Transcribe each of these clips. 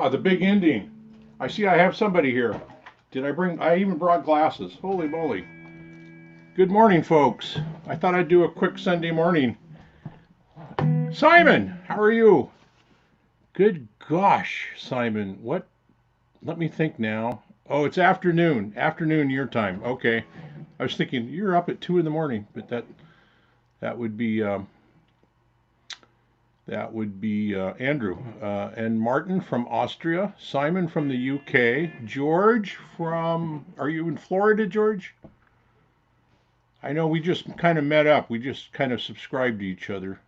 Ah, the big ending. I see I have somebody here. I even brought glasses. Holy moly. Good morning, folks. I thought I'd do a quick Sunday morning. Simon, how are you? Good gosh, Simon. What? Let me think now. Oh, it's afternoon. Afternoon your time. Okay. I was thinking you're up at 2 in the morning, but that would be Andrew and Martin from Austria, Simon from the UK, George from. Are you in Florida, George? I know we just kind of met up. We just kind of subscribed to each other,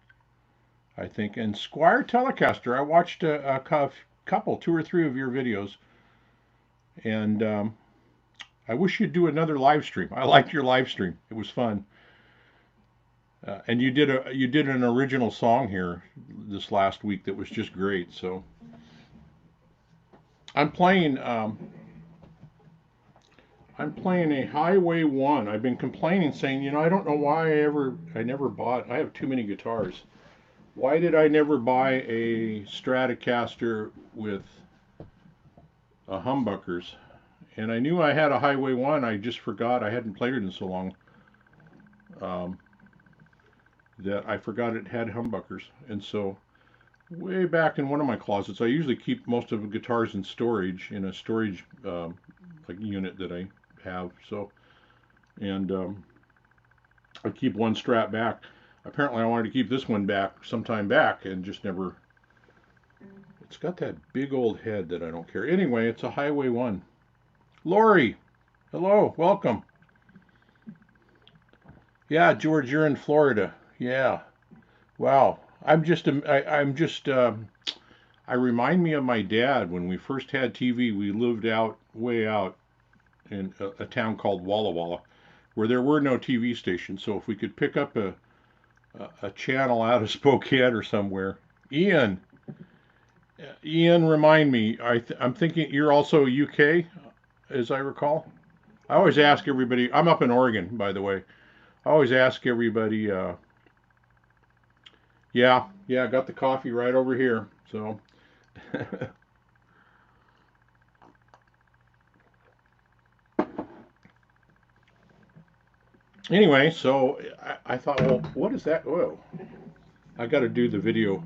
I think. And Squier Telecaster, I watched a couple, two or three of your videos, and I wish you'd do another live stream. I liked your live stream. It was fun. And you did an original song here this last week that was just great. So I'm playing a Highway 1. I've been complaining, saying, I don't know why I never bought. I have too many guitars. Why did I never buy a Stratocaster with humbuckers? And I knew I had a Highway 1. I just forgot. I hadn't played it in so long. That I forgot it had humbuckers. And so way back in one of my closets, I usually keep most of the guitars in storage, in a storage like unit that I have. So, and I keep one Strat back. Apparently I wanted to keep this one back sometime back and just never. It's got that big old head that I don't care. Anyway, it's a Highway 1. Laurie, hello, welcome. Yeah, George, you're in Florida. Yeah. Wow. I remind me of my dad when we first had TV. We lived way out in a town called Walla Walla, where there were no TV stations. So if we could pick up a channel out of Spokane or somewhere, Ian, remind me. I'm thinking you're also UK, as I recall. I always ask everybody. I'm up in Oregon, by the way. I always ask everybody. Yeah, I got the coffee right over here. So, anyway, so I thought, well, what is that? Oh, I got to do the video.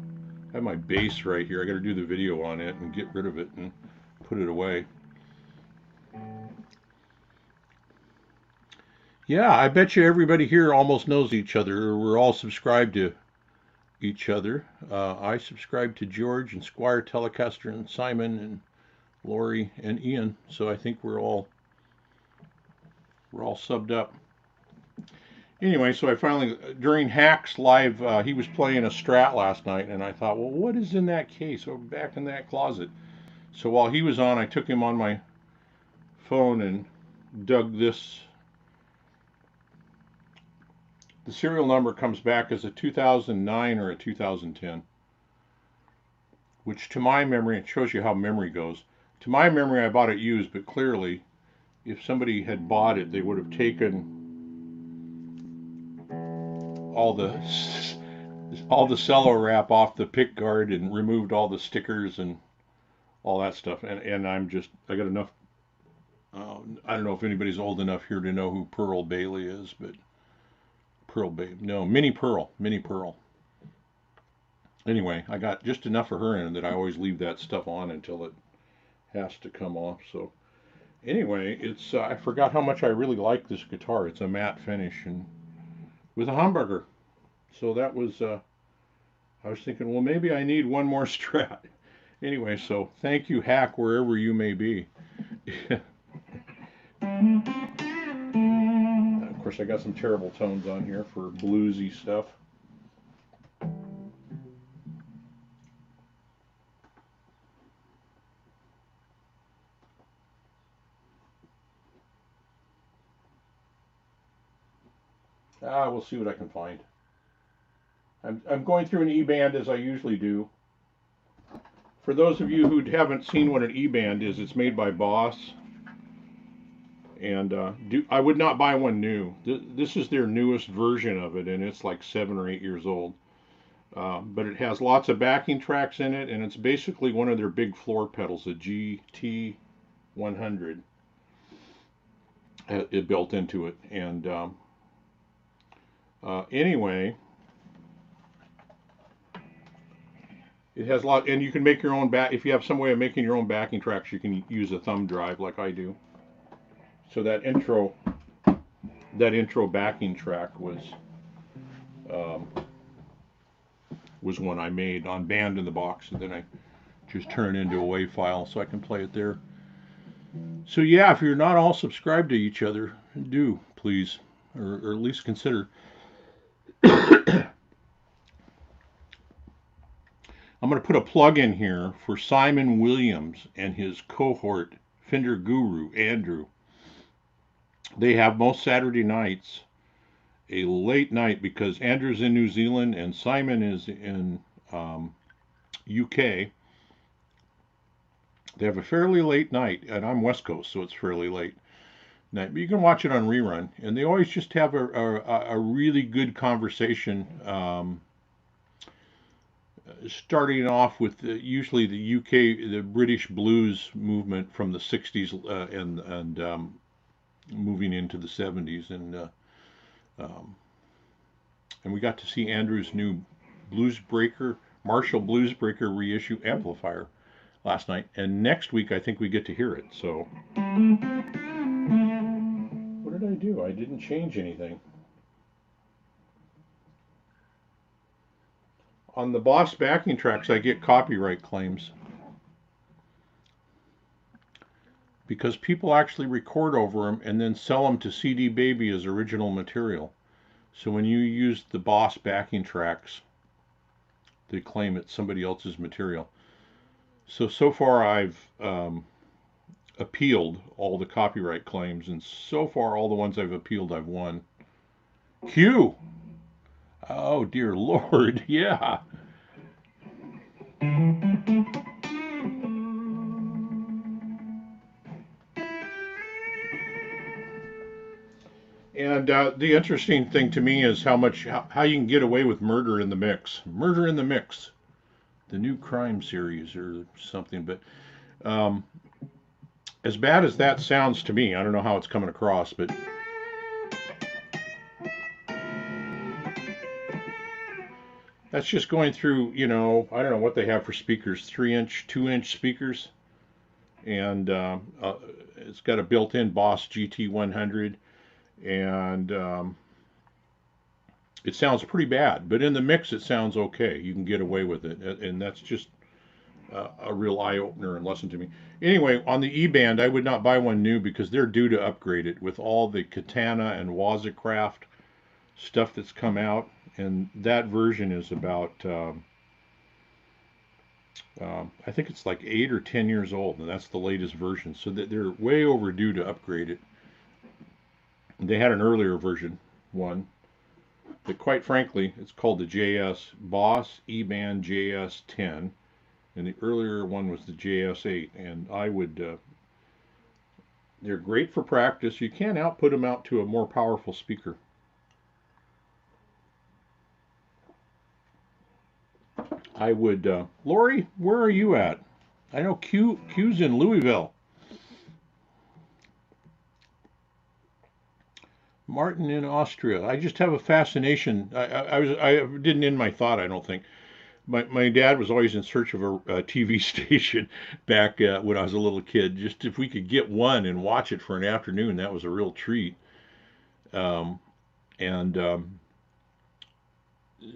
I have my bass right here. I got to do the video on it and get rid of it and put it away. Yeah, I bet you everybody here almost knows each other. We're all subscribed to each other. I subscribe to George and Squier Telecaster and Simon and Laurie and Ian. So I think we're all subbed up. Anyway, so I finally, during Hack's live, he was playing a Strat last night, and I thought, well, what is in that case? Oh, back in that closet. So while he was on, I took him on my phone and dug this. The serial number comes back as a 2009 or a 2010, which to my memory, it shows you how memory goes. To my memory, I bought it used, but clearly, if somebody had bought it, they would have taken all the cello wrap off the pick guard and removed all the stickers and all that stuff. And I got enough. I don't know if anybody's old enough here to know who Pearl Bailey is, but Minnie Pearl. Anyway, I got just enough of her in that I always leave that stuff on until it has to come off. So anyway, I forgot how much I really like this guitar. It's a matte finish and with a humbucker. So that was, I was thinking, well, maybe I need one more Strat. Anyway, so thank you, Hack, wherever you may be. Of course, I got some terrible tones on here for bluesy stuff. We'll see what I can find. I'm going through an E-band as I usually do. For those of you who haven't seen what an E-band is, it's made by Boss. And I would not buy one new. This is their newest version of it, and it's like 7 or 8 years old. But it has lots of backing tracks in it, and it's basically one of their big floor pedals, a GT100, it built into it. And anyway, it has a lot, and you can make your own back. If you have some way of making your own backing tracks, you can use a thumb drive like I do. So that intro backing track um, was one I made on Band in the Box, and then I just turn it into a WAV file so I can play it there. So yeah, if you're not all subscribed to each other, do please, or at least consider. I'm going to put a plug in here for Simon Williams and his cohort, Fender Guru, Andrew. They have most Saturday nights a late night because Andrew's in New Zealand and Simon is in UK. They have a fairly late night, and I'm West Coast, so it's fairly late night. But you can watch it on rerun, and they always just have a really good conversation. Starting off with usually the UK, the British blues movement from the '60s and moving into the '70s, um, and we got to see Andrew's new Marshall Bluesbreaker reissue amplifier last night, and next week I think we get to hear it. So, what did I do? I didn't change anything. On the Boss backing tracks, I get copyright claims because people actually record over them and then sell them to CD Baby as original material. So when you use the Boss backing tracks, they claim it's somebody else's material. So far I've appealed all the copyright claims, and so far all the ones I've appealed I've won. Q! Oh dear Lord, yeah. And the interesting thing to me is how you can get away with Murder in the Mix. Murder in the Mix, the new crime series or something. But as bad as that sounds to me, I don't know how it's coming across, but that's just going through, I don't know what they have for speakers, 3-inch, 2-inch speakers. And it's got a built-in Boss GT100. And it sounds pretty bad, but in the mix it sounds okay. You can get away with it, and that's just a real eye-opener and lesson to me. Anyway, on the E-band, I would not buy one new because they're due to upgrade it with all the Katana and Wazacraft stuff that's come out, and that version is about I think it's like 8 or 10 years old, and that's the latest version, so that they're way overdue to upgrade it. They had an earlier version, one, but quite frankly, it's called the JS Boss E-band JS10, and the earlier one was the JS8. And they're great for practice. You can't output them out to a more powerful speaker. Laurie, where are you at? I know Q's in Louisville. Martin in Austria. I just have a fascination. I didn't end my thought, I don't think. My dad was always in search of a TV station back when I was a little kid. Just if we could get one and watch it for an afternoon, that was a real treat. And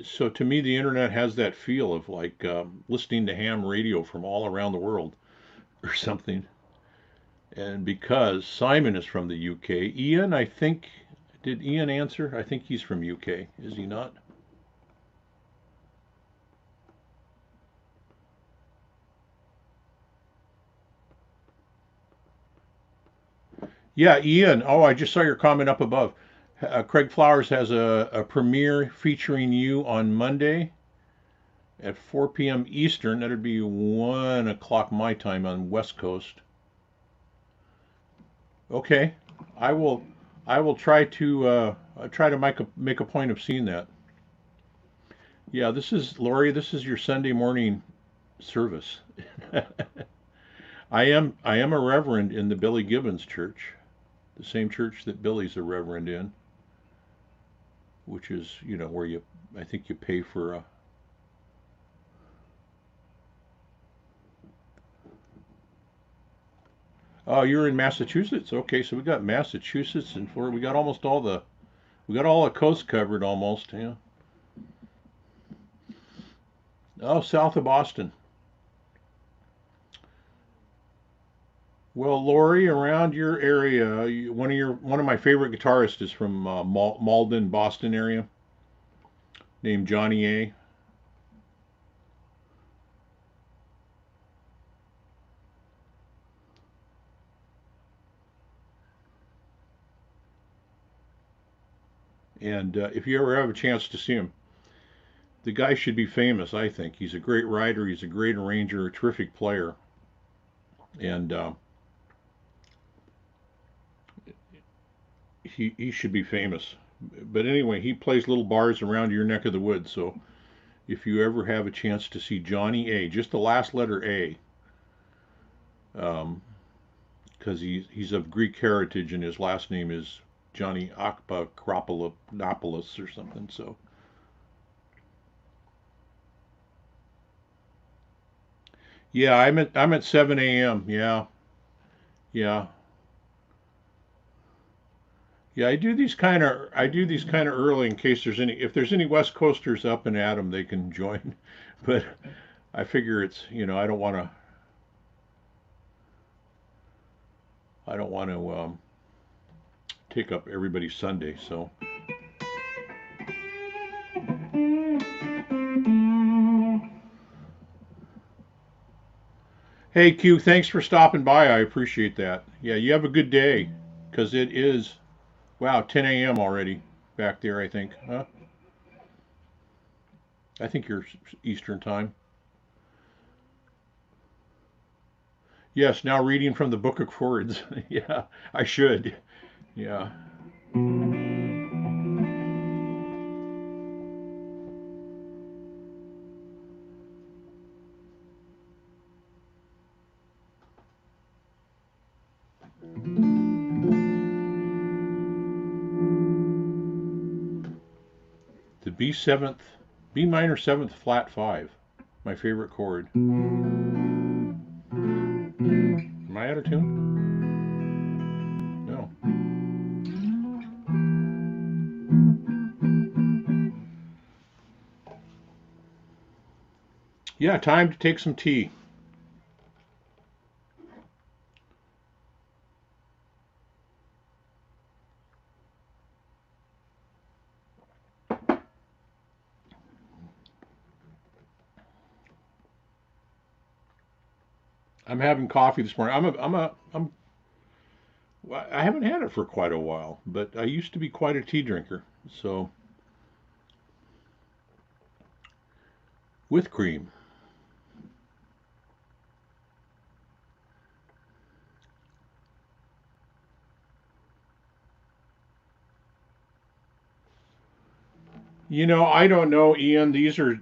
so to me, the internet has that feel of like listening to ham radio from all around the world or something. And because Simon is from the UK, Ian, I think, did Ian answer? I think he's from UK, is he not? Yeah, Ian. Oh, I just saw your comment up above. Craig Flowers has a premiere featuring you on Monday at 4 p.m. Eastern. That'd be 1 o'clock my time on West Coast. Okay, I will. I will try to make a point of seeing that. Yeah, this is Laurie. This is your Sunday morning service. I am a reverend in the Billy Gibbons church, the same church that Billy's a reverend in, which is, where I think you pay for a. Oh, you're in Massachusetts. Okay, so we got Massachusetts and Florida. We got all the coast covered almost. Yeah. Oh, south of Boston. Well, Lori, around your area, one of my favorite guitarists is from Malden, Boston area, named Johnny A. And if you ever have a chance to see him, the guy should be famous. I think he's a great writer, he's a great arranger, a terrific player, and he should be famous. But anyway, he plays little bars around your neck of the woods. So if you ever have a chance to see Johnny A, just the last letter A, um, because he's of Greek heritage and his last name is Johnny Akpakropoulos or something. So yeah, I'm at 7 a.m. Yeah, yeah, yeah. I do these kind of early in case there's any West Coasters up and at 'em, they can join. But I figure I don't want to take up everybody's Sunday. So hey, Q, thanks for stopping by. I appreciate that. Yeah, you have a good day, 'cause it is, wow, 10 a.m. already back there, I think. Huh? I think you're Eastern time. Yes, now reading from the Book of Chords. Yeah, I should. Yeah. The B minor seventh flat five. My favorite chord. Am I out of tune? No. Yeah, time to take some tea. I'm having coffee this morning. I haven't had it for quite a while, but I used to be quite a tea drinker. So with cream. I don't know, Ian. These are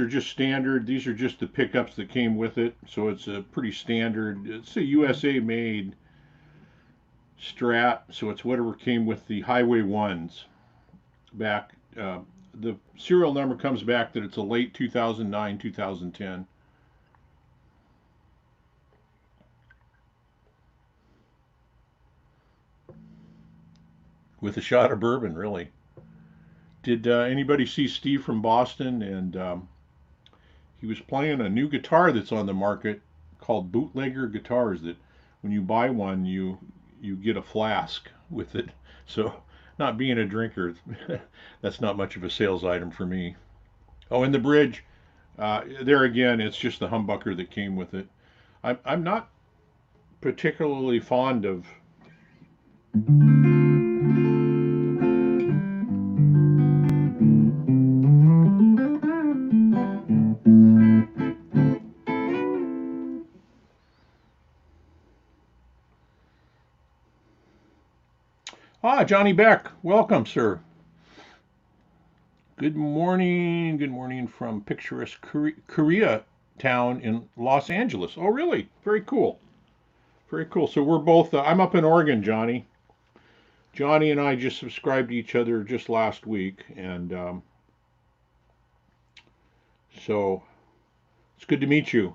just standard. These are just the pickups that came with it. So it's a pretty standard. It's a USA made Strat. So it's whatever came with the Highway ones back. The serial number comes back that it's a late 2009, 2010 with a shot of bourbon. Really. Did anybody see Steve from Boston? And he was playing a new guitar that's on the market called bootlegger guitars. That when you buy one, you get a flask with it. So, not being a drinker, that's not much of a sales item for me. Oh, and the bridge. There again, it's just the humbucker that came with it. I'm not particularly fond of. Ah, Johnny Beck, welcome, sir. Good morning from picturesque Korea town in Los Angeles. Oh, really? Very cool. Very cool. So we're both, I'm up in Oregon, Johnny. Johnny and I just subscribed to each other just last week, and so it's good to meet you.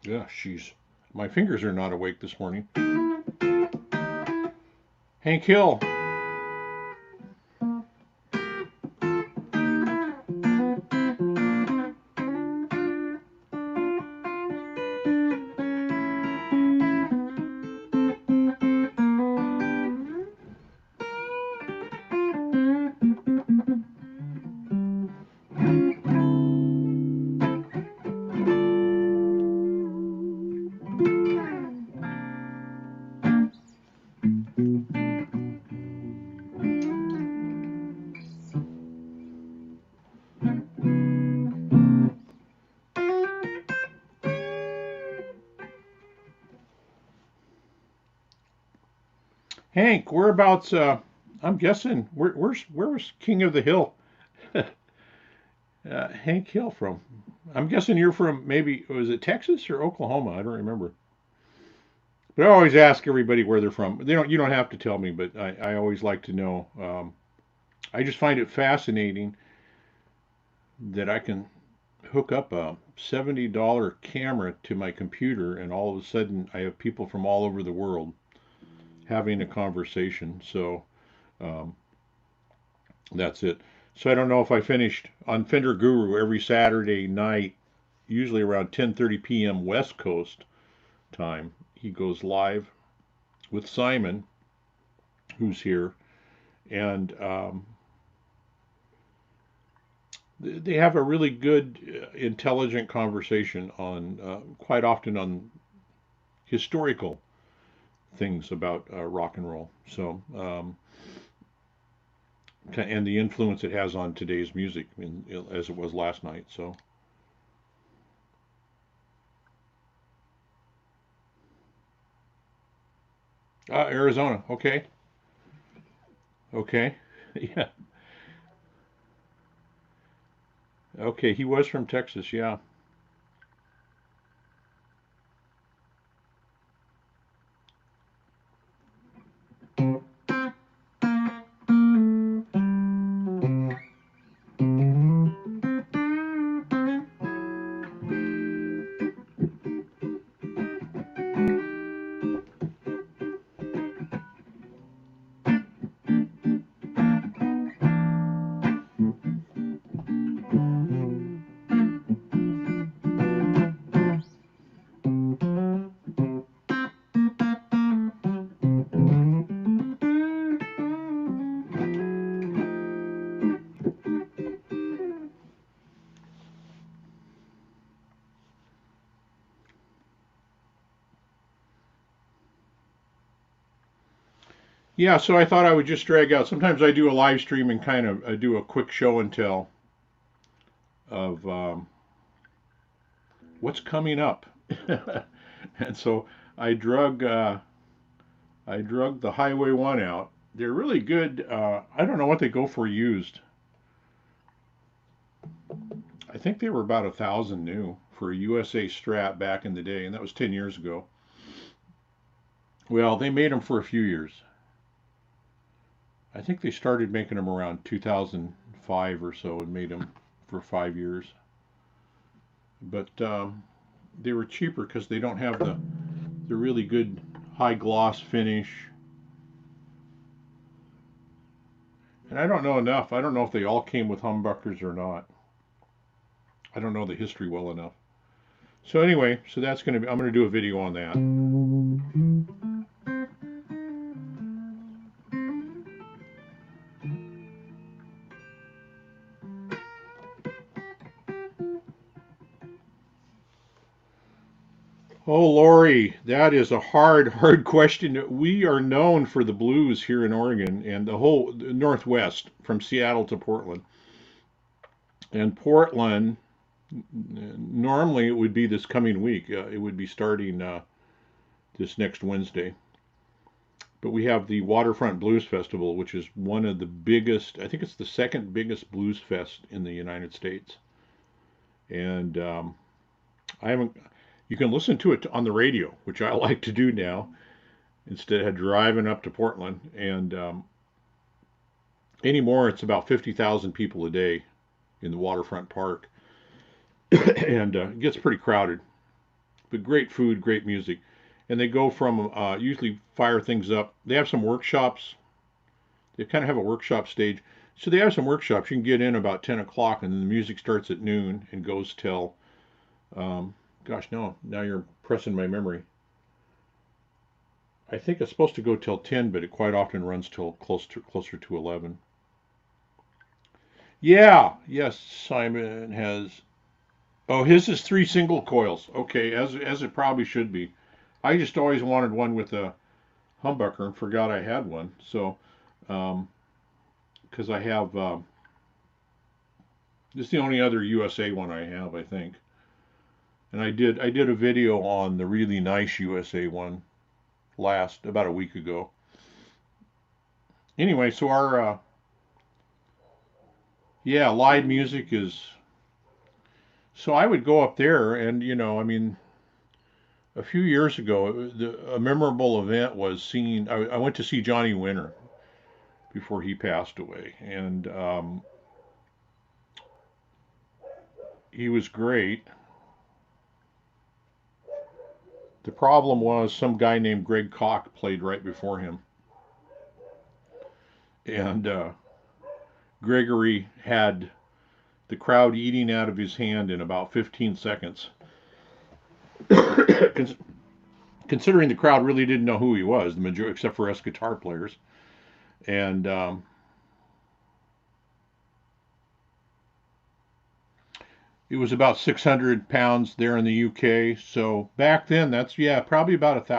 Yeah, she's, my fingers are not awake this morning. Hank Hill. Hank, whereabouts? I'm guessing where was King of the Hill? Hank Hill from? I'm guessing you're from maybe was it Texas or Oklahoma? I don't remember. But I always ask everybody where they're from. They don't. You don't have to tell me, but I always like to know. I just find it fascinating that I can hook up a $70 camera to my computer, and all of a sudden I have people from all over the world having a conversation. So um, that's it. So I don't know if I finished on Fender Guru every Saturday night, usually around 10:30 p.m. West Coast time. He goes live with Simon, who's here, and they have a really good, intelligent conversation on quite often on historical things about rock and roll. So and the influence it has on today's music, as it was last night. So Arizona, okay, okay, yeah, okay. He was from Texas, yeah. Yeah, so I thought I would just drag out. Sometimes I do a live stream and kind of do a quick show and tell of what's coming up. And so I drug uh, I drug the Highway One out. They're really good. I don't know what they go for used. I think they were about 1,000 new for a USA Strat back in the day, and that was 10 years ago. Well, they made them for a few years. I think they started making them around 2005 or so and made them for 5 years. But they were cheaper because they don't have the really good high gloss finish. And I don't know enough. I don't know if they all came with humbuckers or not. I don't know the history well enough. So anyway, so that's going to be, I'm going to do a video on that. Oh, Laurie, that is a hard question. We are known for the blues here in Oregon and the whole Northwest from Seattle to Portland. And Portland, normally it would be this coming week. It would be starting this next Wednesday. But we have the Waterfront Blues Festival, which is one of the biggest, I think it's the second biggest blues fest in the United States. And I haven't, you can listen to it on the radio, which I like to do now instead of driving up to Portland. And anymore, it's about 50,000 people a day in the waterfront park. And it gets pretty crowded. But great food, great music. And they go from usually fire things up. They have some workshops. They kind of have a workshop stage. So they have some workshops. You can get in about 10 o'clock, and then the music starts at noon and goes till, gosh, no, now you're pressing my memory. I think it's supposed to go till 10, but it quite often runs till closer to 11. Yeah, yes, Simon has. Oh, his is 3 single coils. Okay, as it probably should be. I just always wanted one with a humbucker and forgot I had one. So, because I have, this is the only other USA one I have, I think. And I did a video on the really nice USA one about a week ago. Anyway, so our yeah, live music is. So I would go up there, and I mean, a few years ago, a memorable event was seeing. I went to see Johnny Winter before he passed away, and he was great. The problem was some guy named Greg Koch played right before him, and Gregory had the crowd eating out of his hand in about 15 seconds. Considering the crowd really didn't know who he was, the majority, except for us guitar players, and it was about 600 pounds there in the UK. So back then, that's probably about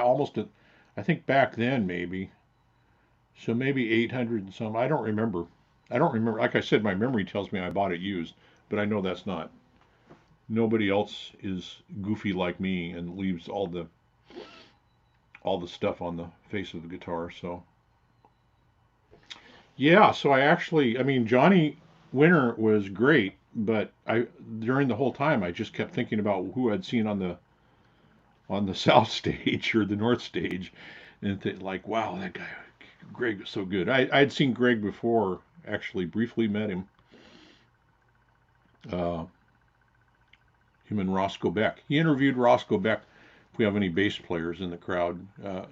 I think back then maybe. So maybe 800 and some. I don't remember. I don't remember. Like I said, my memory tells me I bought it used, but I know that's not. Nobody else is goofy like me and leaves all the stuff on the face of the guitar. So yeah, so I mean, Johnny Winter was great, but during the whole time I just kept thinking about who I'd seen on the South stage or the North stage, and like, wow, that guy Greg was so good. I'd seen Greg before, actually briefly met him. Uh, him and Roscoe Beck. He interviewed Roscoe Beck. If we have any bass players in the crowd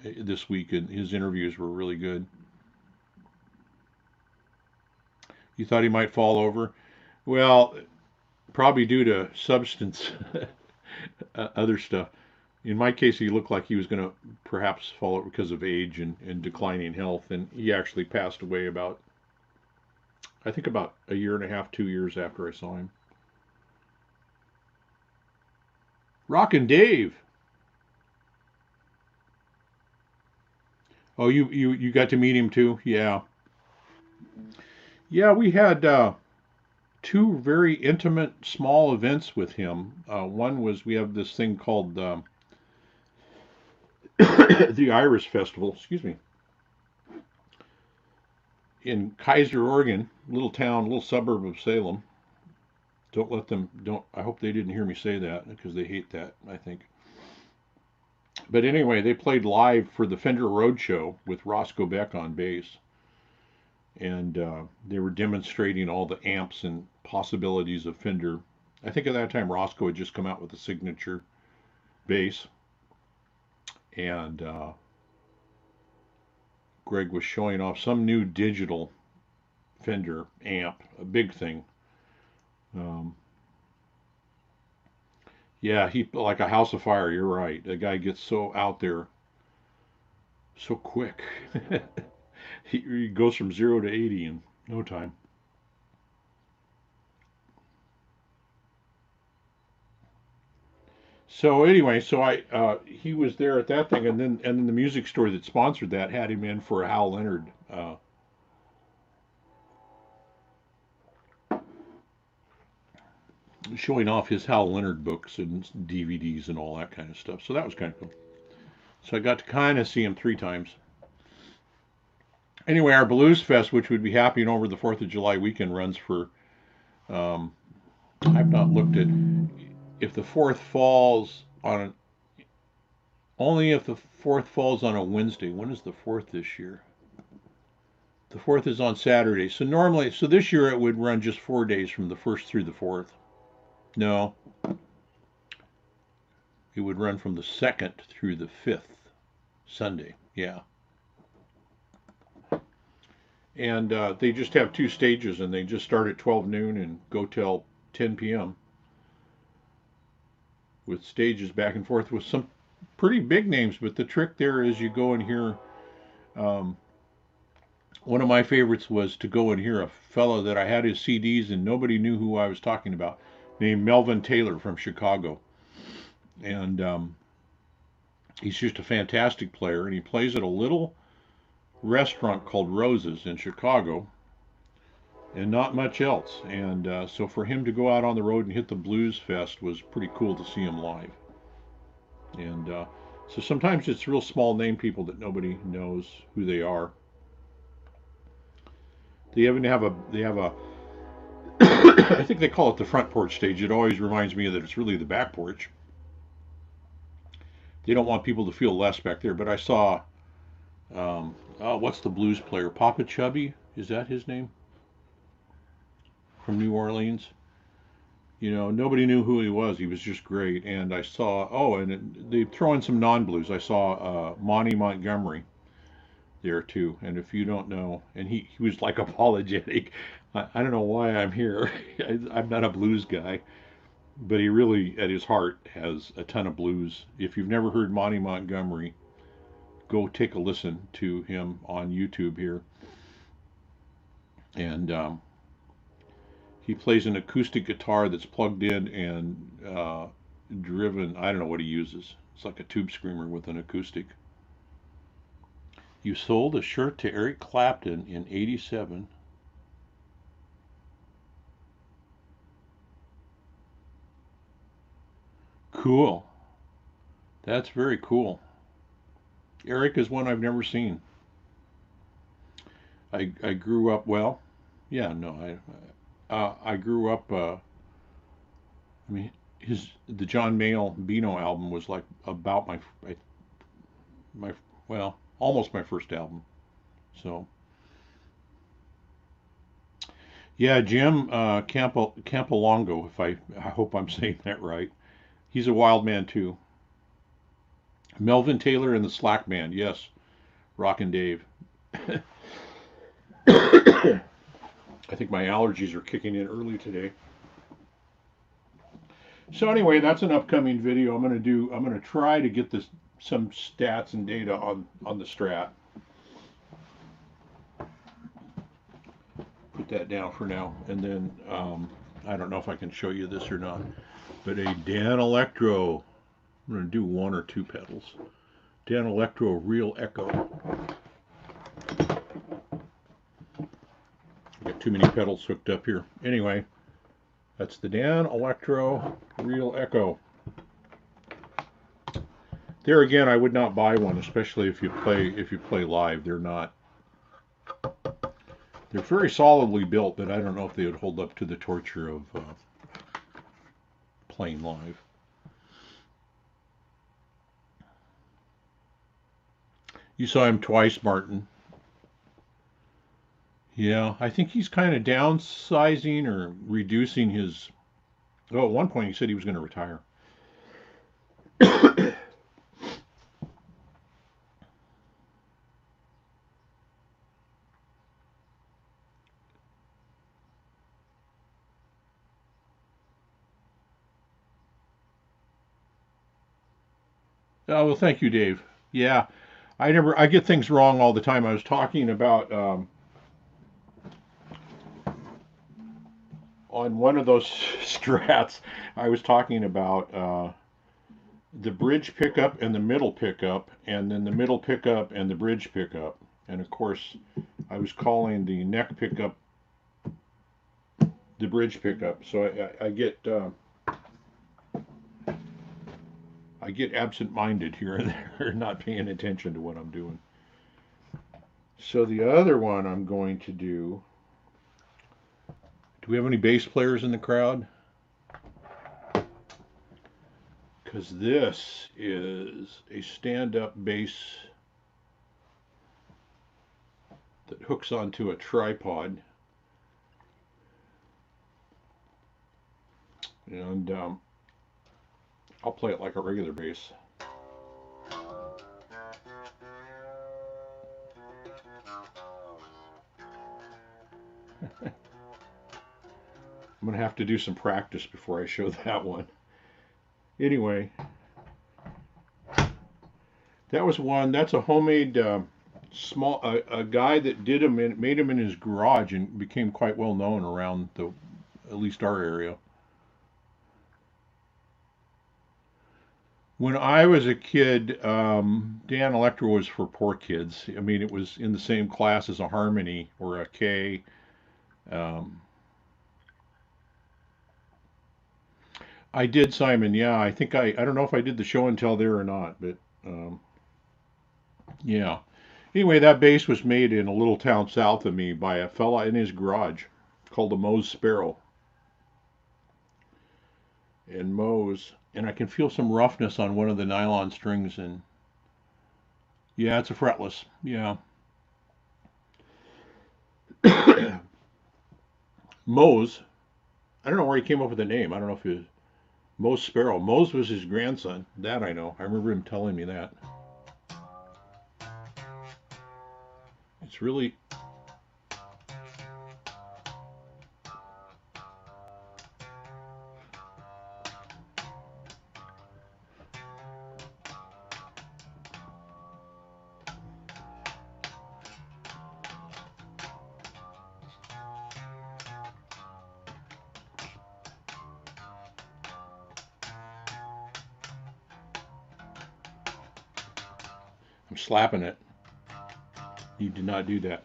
this week, and his interviews were really good. You thought he might fall over? Well, probably due to substance, other stuff. In my case, he looked like he was going to perhaps fall over because of age and declining health, and he actually passed away I think about a year and a half, 2 years after I saw him. Rockin' Dave. Oh, you got to meet him too? Yeah. Yeah, we had 2 very intimate small events with him. One was we have this thing called the Iris Festival, excuse me, in Kaiser, Oregon, little town, little suburb of Salem. Don't, I hope they didn't hear me say that because they hate that, I think. But anyway, they played live for the Fender Roadshow with Roscoe Beck on bass. And they were demonstrating all the amps and possibilities of Fender. I think at that time Roscoe had just come out with a signature bass, and Greg was showing off some new digital Fender amp, a big thing. Um, yeah, he like a house of fire. You're right. The guy gets so out there so quick. He goes from 0 to 80 in no time. So anyway, he was there at that thing, and then the music store that sponsored that had him in for a Hal Leonard, showing off his Hal Leonard books and DVDs and all that kind of stuff. So that was kind of cool. So I got to kind of see him 3 times. Anyway, our Blues Fest, which would be happening over the 4th of July weekend, runs for, um, I've not looked at, if the 4th falls on, only if the 4th falls on a Wednesday. When is the 4th this year? The 4th is on Saturday. So normally, so this year it would run just 4 days from the 1st through the 4th. No, it would run from the 2nd through the 5th Sunday. Yeah. And they just have 2 stages, and they just start at 12 noon and go till 10 p.m. with stages back and forth with some pretty big names. But the trick there is you go and hear, one of my favorites was to go and hear a fellow that I had his CDs and nobody knew who I was talking about, named Melvin Taylor from Chicago. And he's just a fantastic player, and he plays at a little restaurant called Roses in Chicago, and not much else. And so for him to go out on the road and hit the Blues Fest was pretty cool to see him live. And so sometimes it's real small name people that nobody knows who they are. They even have a I think they call it the front porch stage. It always reminds me that it's really the back porch. They don't want people to feel less back there. But I saw, what's the blues player? Papa Chubby? Is that his name? From New Orleans. You know, nobody knew who he was. He was just great. And I saw, and they throw in some non-blues. I saw Monty Montgomery there too. And if you don't know, and he was like apologetic. I don't know why I'm here. I'm not a blues guy. But he really, at his heart, has a ton of blues. If you've never heard Monty Montgomery, go take a listen to him on YouTube here. And he plays an acoustic guitar that's plugged in and driven. I don't know what he uses. It's like a tube screamer with an acoustic. You sold a shirt to Eric Clapton in '87. Cool. That's very cool. Eric is one I've never seen. I grew up, well, yeah, no, I grew up, I mean, the John Mayall Beano album was like about my, well, almost my first album. So, yeah, Jim Campolongo, I hope I'm saying that right. He's a wild man too. Melvin Taylor and the Slack Band, yes. Rockin' Dave. I think my allergies are kicking in early today. So anyway, that's an upcoming video. I'm gonna try to get some stats and data on the Strat. Put that down for now, and then I don't know if I can show you this or not, but a Dan Electro. I'm gonna do 1 or 2 pedals. Dan Electro Real Echo. Got too many pedals hooked up here. Anyway, that's the Dan Electro Real Echo. There again, I would not buy one, especially if you play live. They're very solidly built, but I don't know if they would hold up to the torture of playing live. You saw him twice, Martin. Yeah, I think he's kind of downsizing or reducing his. Oh, at one point he said he was going to retire. Oh, well, thank you, Dave. Yeah, I get things wrong all the time. I was talking about on one of those strats, I was talking about the bridge pickup and the middle pickup, and then the middle pickup and the bridge pickup. And of course, I was calling the neck pickup the bridge pickup. So I I get absent-minded here and there, not paying attention to what I'm doing. So the other one I'm going to do. Do we have any bass players in the crowd? Because this is a stand-up bass that hooks onto a tripod. And I'll play it like a regular bass. I'm going to have to do some practice before I show that one. Anyway, that was one. That's a homemade small a guy that did them and made them in his garage and became quite well known around at least our area. When I was a kid, Dan Electro was for poor kids. I mean, it was in the same class as a harmony or a K. Um, I did, Simon. Yeah, I think I don't know if I did the show and tell there or not, but yeah. Anyway, that bass was made in a little town south of me by a fella in his garage called a Mose Sparrow. And Mose, and I can feel some roughness on one of the nylon strings, and yeah, it's a fretless. Yeah. Mose, I don't know where he came up with the name. I don't know if it was Mose Sparrow. Mose was his grandson. That I know. I remember him telling me that. It's really. I'm slapping it. You did not do that.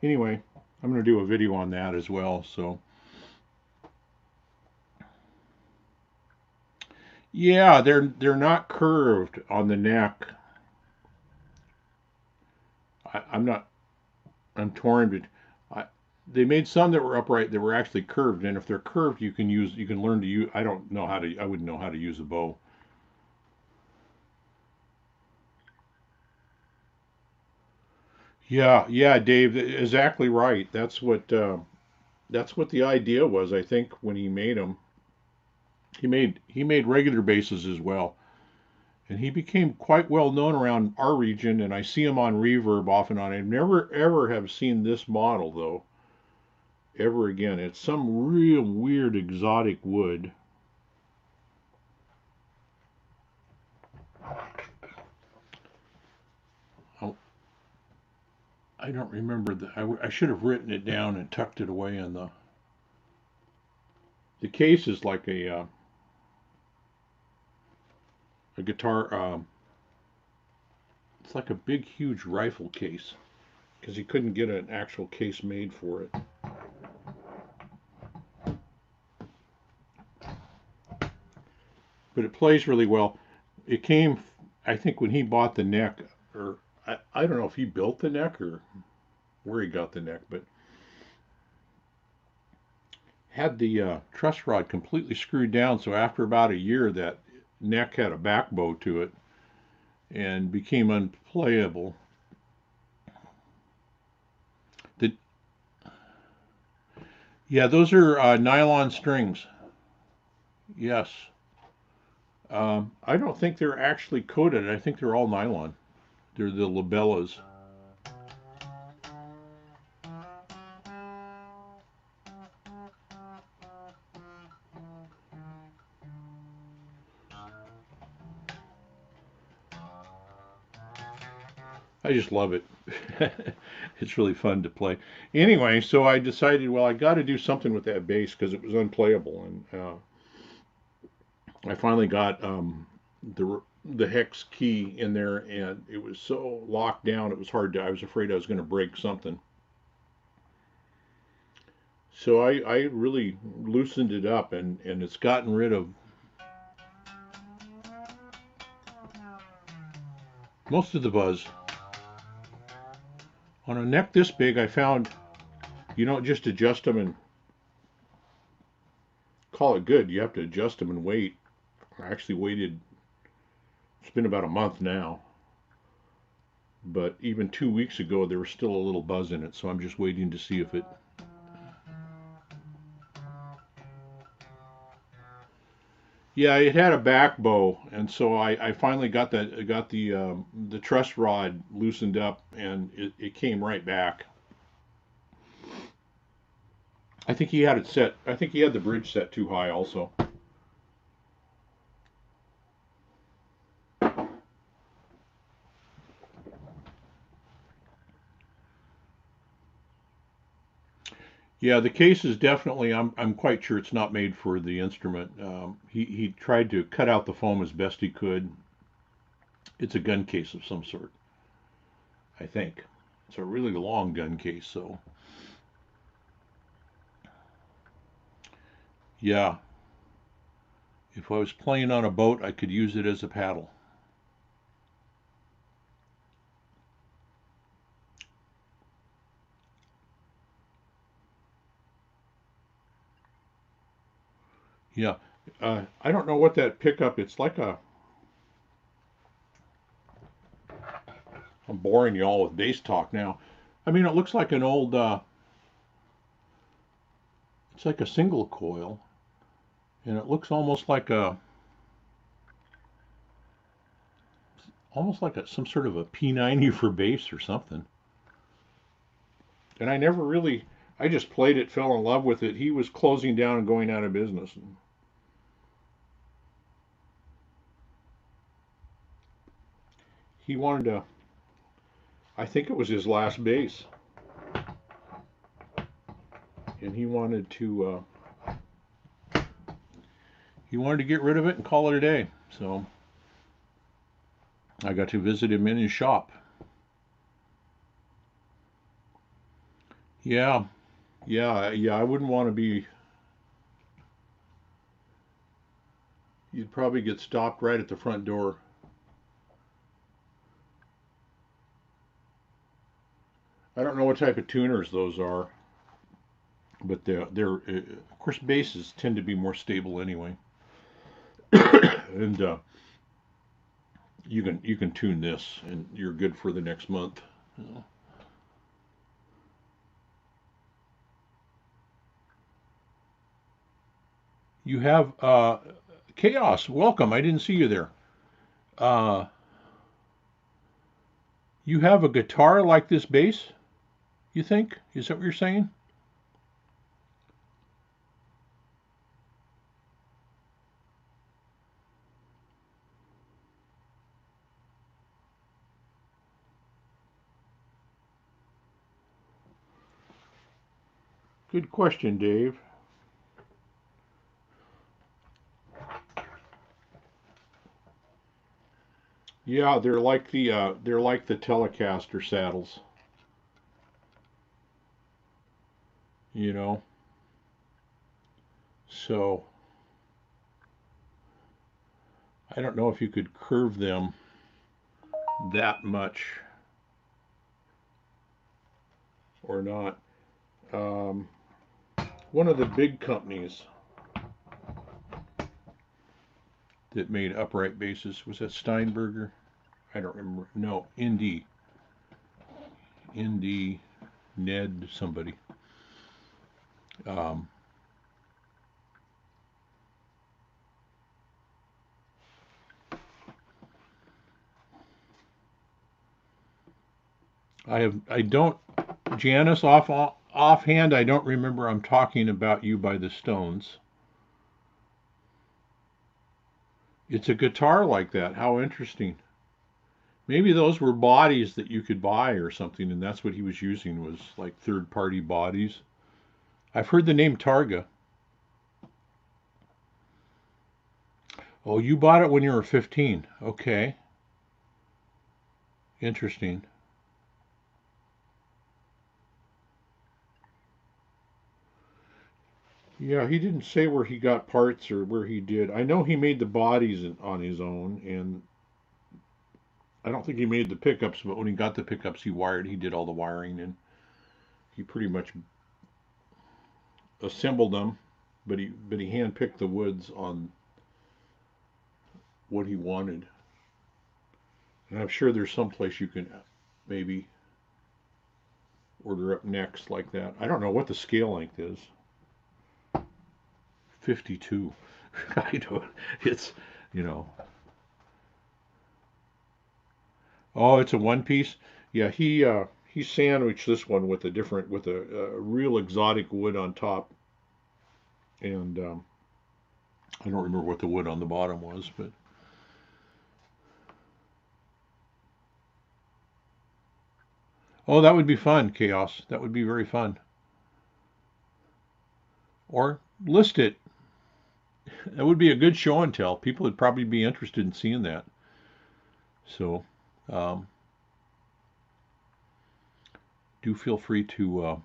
Anyway, I'm going to do a video on that as well. So, yeah, they're not curved on the neck. I'm not. I'm torn, but they made some that were upright that were actually curved. And if they're curved, you can learn to use. I don't know how to. I wouldn't know how to use a bow. Yeah, yeah, Dave, exactly right. That's what the idea was. I think when he made them, he made regular basses as well, and he became quite well known around our region. And I see him on Reverb off and on. I never ever have seen this model though ever again. It's some real weird exotic wood. Oh, I don't remember I should have written it down and tucked it away in the case is like a guitar. It's like a big, huge rifle case because he couldn't get an actual case made for it. But it plays really well. It came, I think, when he bought the neck, or I don't know if he built the neck or where he got the neck, but had the truss rod completely screwed down. So after about a year, that neck had a back bow to it and became unplayable. The, yeah, those are nylon strings. Yes. I don't think they're actually coated. I think they're all nylon. They're the labellas. I just love it. It's really fun to play. Anyway, so I decided, well, I got to do something with that bass because it was unplayable, and I finally got the hex key in there, and it was so locked down, it was hard to. I was afraid I was going to break something. So I really loosened it up, and it's gotten rid of. most of the buzz. On a neck this big, I found you don't just adjust them and call it good. You have to adjust them and wait. I actually waited, it's been about a month now. But even 2 weeks ago, there was still a little buzz in it, so I'm just waiting to see if it. Yeah, it had a back bow, and so I finally got the truss rod loosened up, and it came right back. I think he had it set. I think he had the bridge set too high, also. Yeah, the case is definitely. I'm quite sure it's not made for the instrument. He tried to cut out the foam as best he could. It's a gun case of some sort, I think. It's a really long gun case, so yeah. If I was playing on a boat, I could use it as a paddle. Yeah. I don't know what that pickup. It's like a. I'm boring you all with bass talk now. I mean, it looks like an old. It's like a single coil, and it looks almost like some sort of a P90 for bass or something. And I never really. I just played it, fell in love with it. He was closing down and going out of business. He wanted to. I think it was his last bass, and he wanted to get rid of it and call it a day. So I got to visit him in his shop. Yeah, yeah. I wouldn't want to be. You'd probably get stopped right at the front door. I don't know what type of tuners those are, but they're of course basses tend to be more stable anyway, and you can tune this and you're good for the next month. You know. You have Chaos. Welcome. I didn't see you there. Uh, you have a guitar like this bass. You think? Is that what you're saying? Good question, Dave. Yeah, they're like the Telecaster saddles. You know. So I don't know if you could curve them that much or not. Um, one of the big companies that made upright basses was that Steinberger. I don't remember. No, Indy, Ned, somebody. Um, I don't, Janice, offhand, I don't remember I'm talking about You by the Stones. It's a guitar like that. How interesting. Maybe those were bodies that you could buy or something, and that's what he was using was like third-party bodies. I've heard the name Targa. Oh, you bought it when you were 15. Okay, interesting. Yeah, he didn't say where he got parts or where he did. I know he made the bodies on his own, and I don't think he made the pickups, but when he got the pickups, he did all the wiring, and he pretty much assembled them, but he handpicked the woods on what he wanted. And I'm sure there's some place you can maybe order up next like that. I don't know what the scale length is. 52. I don't. It's you know. Oh, it's a one piece. Yeah, he sandwiched this one with a real exotic wood on top, and I don't remember what the wood on the bottom was, but oh, that would be fun, Chaos. That would be very fun. Or list it. That would be a good show and tell. People would probably be interested in seeing that. So, um, do feel free to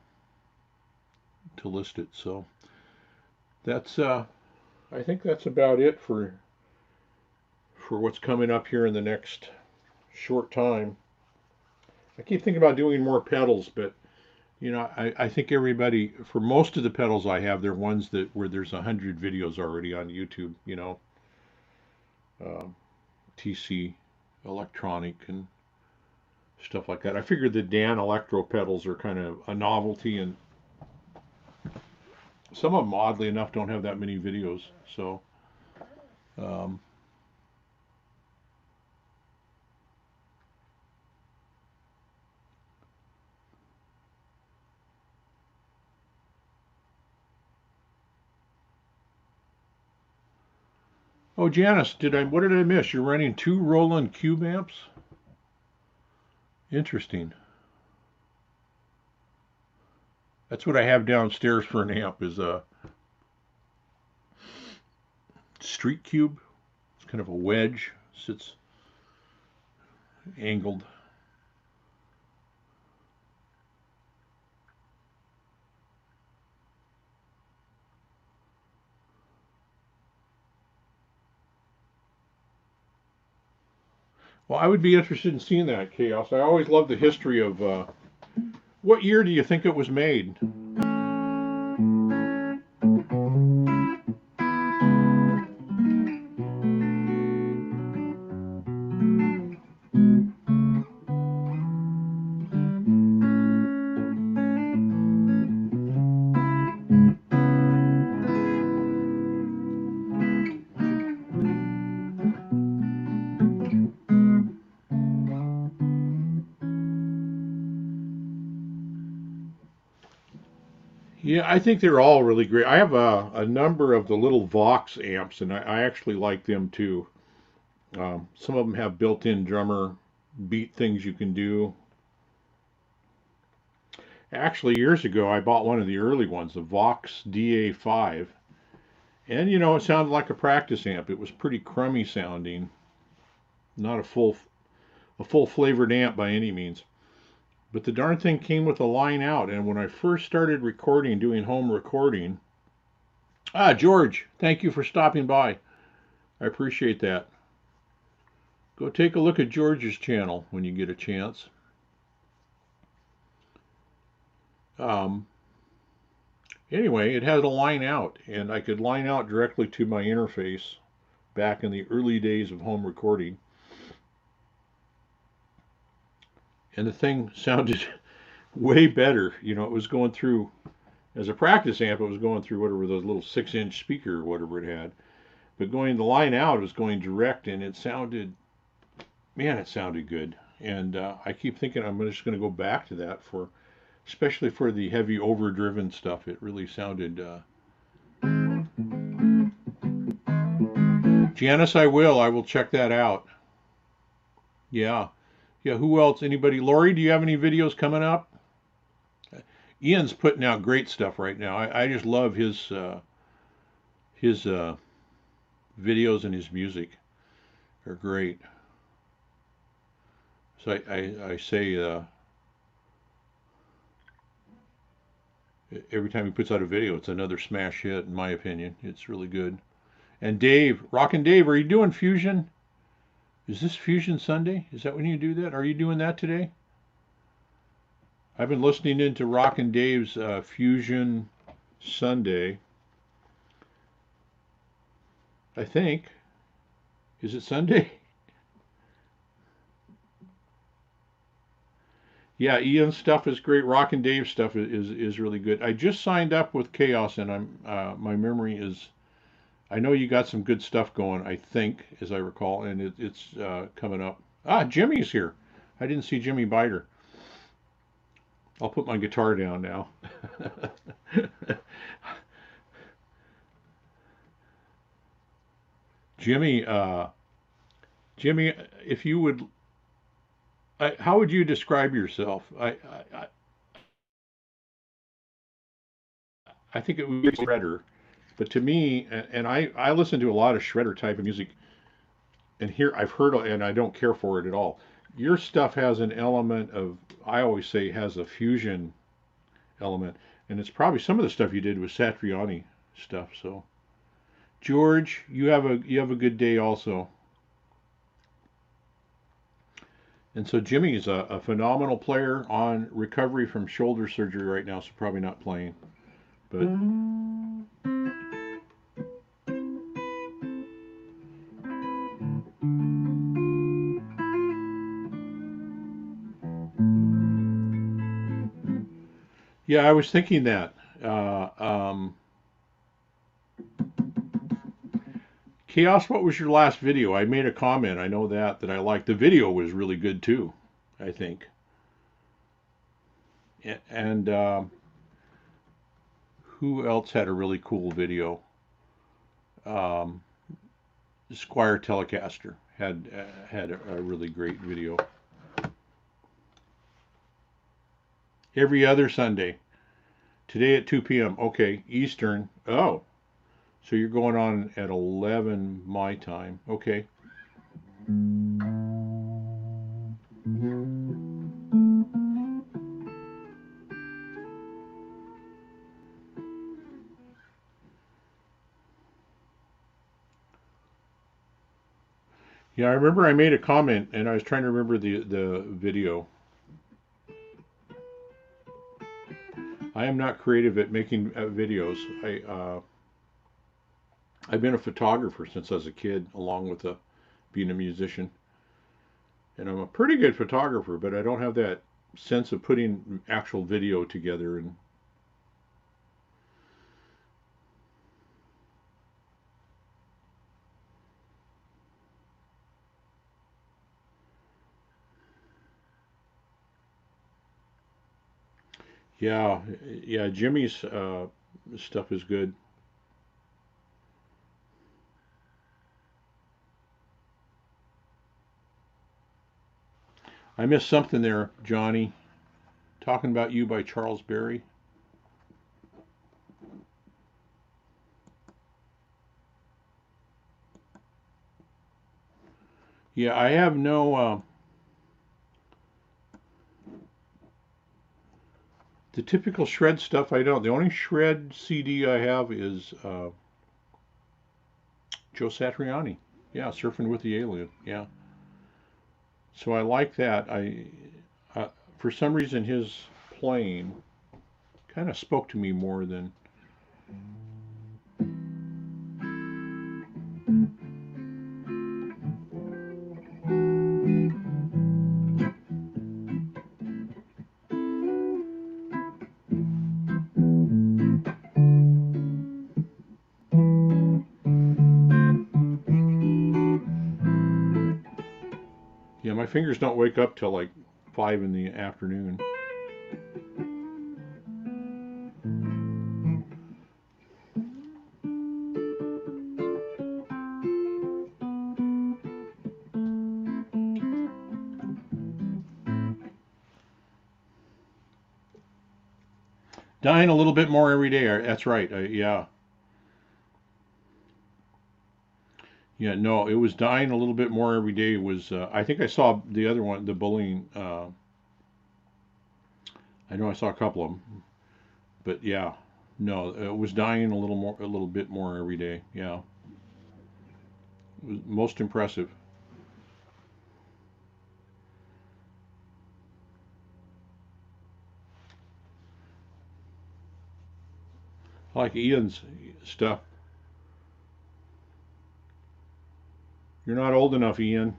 list it. So that's I think that's about it for what's coming up here in the next short time. I keep thinking about doing more pedals, but I think everybody for most of the pedals I have, they're ones that where there's 100 videos already on YouTube. Um, TC electronic and stuff like that. I figured the Dan Electro pedals are kind of a novelty, and some of them, oddly enough, don't have that many videos. So, um, oh, Janice, what did I miss? You're running two Roland Cube amps? Interesting. That's what I have downstairs for an amp is a Street Cube. It's kind of a wedge, sits angled. Well, I would be interested in seeing that, Chaos. I always love the history of what year do you think it was made? Yeah, I think they're all really great. I have a number of the little Vox amps, and I actually like them too. Some of them have built-in drummer beat things you can do. Actually, years ago, I bought one of the early ones, the Vox DA5, and it sounded like a practice amp. It was pretty crummy sounding, not a full flavored amp by any means. But the darn thing came with a line out, and when I first started recording, doing home recording, George, thank you for stopping by. I appreciate that. Go take a look at George's channel when you get a chance. Um, anyway, it had a line out, and I could line out directly to my interface back in the early days of home recording. And the thing sounded way better. It was going through, as a practice amp, it was going through whatever those little 6-inch speaker or whatever it had. But going the line out, it was going direct, and it sounded good. And I keep thinking I'm just going to go back to that especially for the heavy overdriven stuff. It really sounded. Janice, I will check that out. Yeah, yeah. Who else? Anybody? Laurie, do you have any videos coming up? Ian's putting out great stuff right now. I just love his videos and his music. They're great. So I say every time he puts out a video, it's another smash hit, in my opinion. It's really good. And Dave, Rockin' Dave, are you doing Fusion? Is this Fusion Sunday? Is that when you do that? Are you doing that today? I've been listening into Rockin' Dave's Fusion Sunday. I think. Is it Sunday? Yeah, Ian's stuff is great. Rockin' Dave's stuff is really good. I just signed up with Chaos, and my memory is. I know you got some good stuff going. I think, as I recall, and it's coming up. Ah, Jimmy's here. I didn't see Jimmy Biter. I'll put my guitar down now. Jimmy, Jimmy, if you would, how would you describe yourself? I think it would be shredder, but to me, and I listen to a lot of shredder type of music, and here I've heard, and I don't care for it at all. Your stuff has an element of, I always say, has a fusion element, and it's probably some of the stuff you did with Satriani stuff. So, George, you have a good day also. And so Jimmy is a phenomenal player on recovery from shoulder surgery right now, so probably not playing. But yeah, I was thinking that. Uh, um, Chaos, what was your last video? I made a comment. I know that I liked. The video was really good too, I think. And who else had a really cool video? Um, Squier Telecaster had a really great video. Every other Sunday. Today at 2 p.m. Okay, Eastern. Oh, so you're going on at 11 my time. Okay. Yeah, I remember I made a comment and I was trying to remember the video. I am not creative at making videos. I've been a photographer since I was a kid, along with being a musician, and I'm a pretty good photographer, but I don't have that sense of putting actual video together. And yeah, yeah, Jimmy's stuff is good. I missed something there, Johnny. Talking About You by Charles Berry. Yeah, I have no. The typical shred stuff I don't. The only shred CD I have is Joe Satriani. Yeah, Surfing with the Alien. Yeah. So I like that. For some reason, his playing kind of spoke to me more than. Yeah, my fingers don't wake up till like 5 in the afternoon. Dying a little bit more every day. That's right. Yeah. Yeah, no, it was dying a little bit more every day. It was I think I saw the other one, the bullying. I know I saw a couple of them, but yeah, no, it was dying a little bit more every day. Yeah, it was most impressive. I like Ian's stuff. You're not old enough, Ian,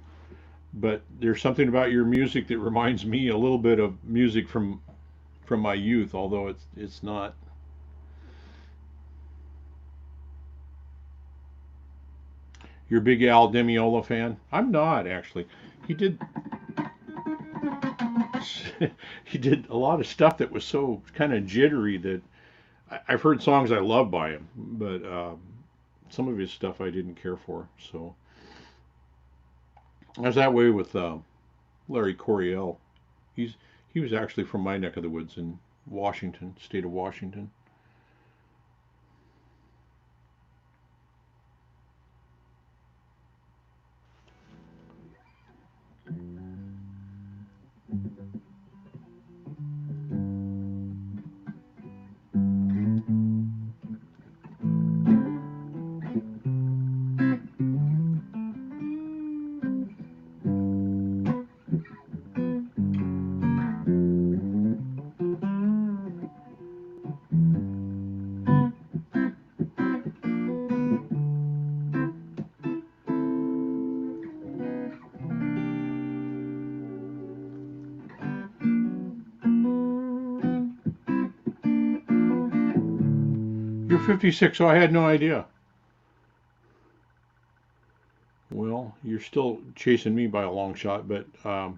but there's something about your music that reminds me a little bit of music from my youth, although it's not. You're a big Al Demiola fan? I'm not actually. He did he did a lot of stuff that was so kind of jittery that I've heard songs I love by him, but some of his stuff I didn't care for. So I was that way with Larry Coryell. He's he was actually from my neck of the woods in Washington, state of Washington. You're 56, so I had no idea. Well, you're still chasing me by a long shot, but I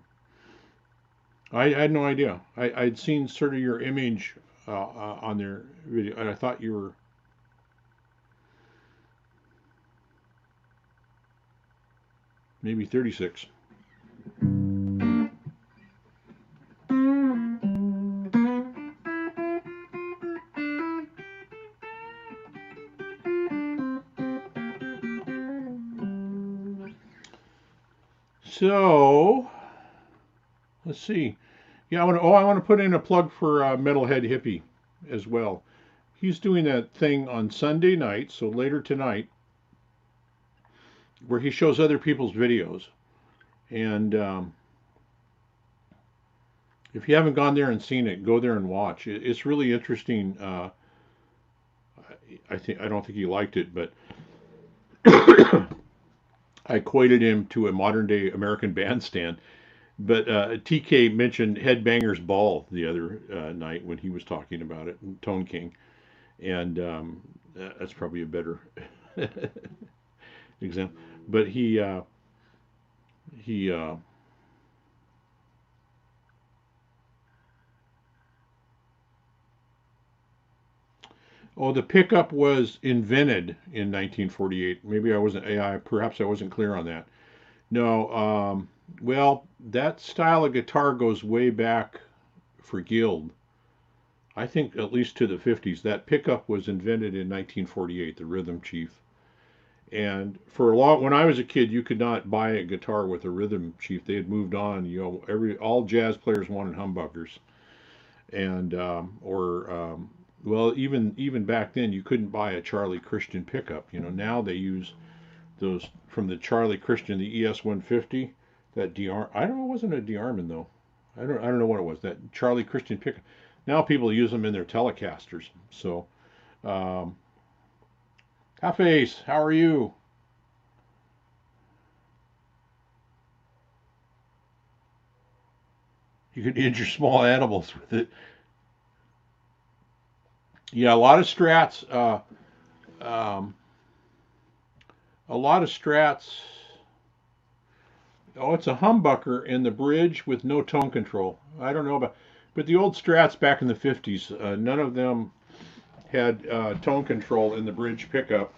had no idea. I'd seen sort of your image on their video, and I thought you were maybe 36. So let's see. Yeah, I want to put in a plug for Metalhead Hippie as well. He's doing that thing on Sunday night, so later tonight, where he shows other people's videos. And if you haven't gone there and seen it, go there and watch. It's really interesting. I don't think he liked it, but I equated him to a modern day American bandstand. But TK mentioned Headbangers Ball the other night when he was talking about it, Tone King, and that's probably a better example. But he oh, the pickup was invented in 1948. Maybe I wasn't AI. Perhaps I wasn't clear on that. No, well, that style of guitar goes way back for Guild. I think at least to the 50s. That pickup was invented in 1948, the Rhythm Chief. And for a long, when I was a kid, you could not buy a guitar with a Rhythm Chief. They had moved on. You know, all jazz players wanted humbuckers, and or well, even back then, you couldn't buy a Charlie Christian pickup. You know, now they use those from the Charlie Christian, the ES 150. That DR, I don't know, it wasn't a DeArmond though. I don't know what it was. That Charlie Christian pickup. Now people use them in their Telecasters. So, um, Half-Ace, how are you? You can injure small animals with it. Yeah, a lot of strats. Um, a lot of strats. Oh, it's a humbucker in the bridge with no tone control. I don't know about, but the old strats back in the 50s, none of them had tone control in the bridge pickup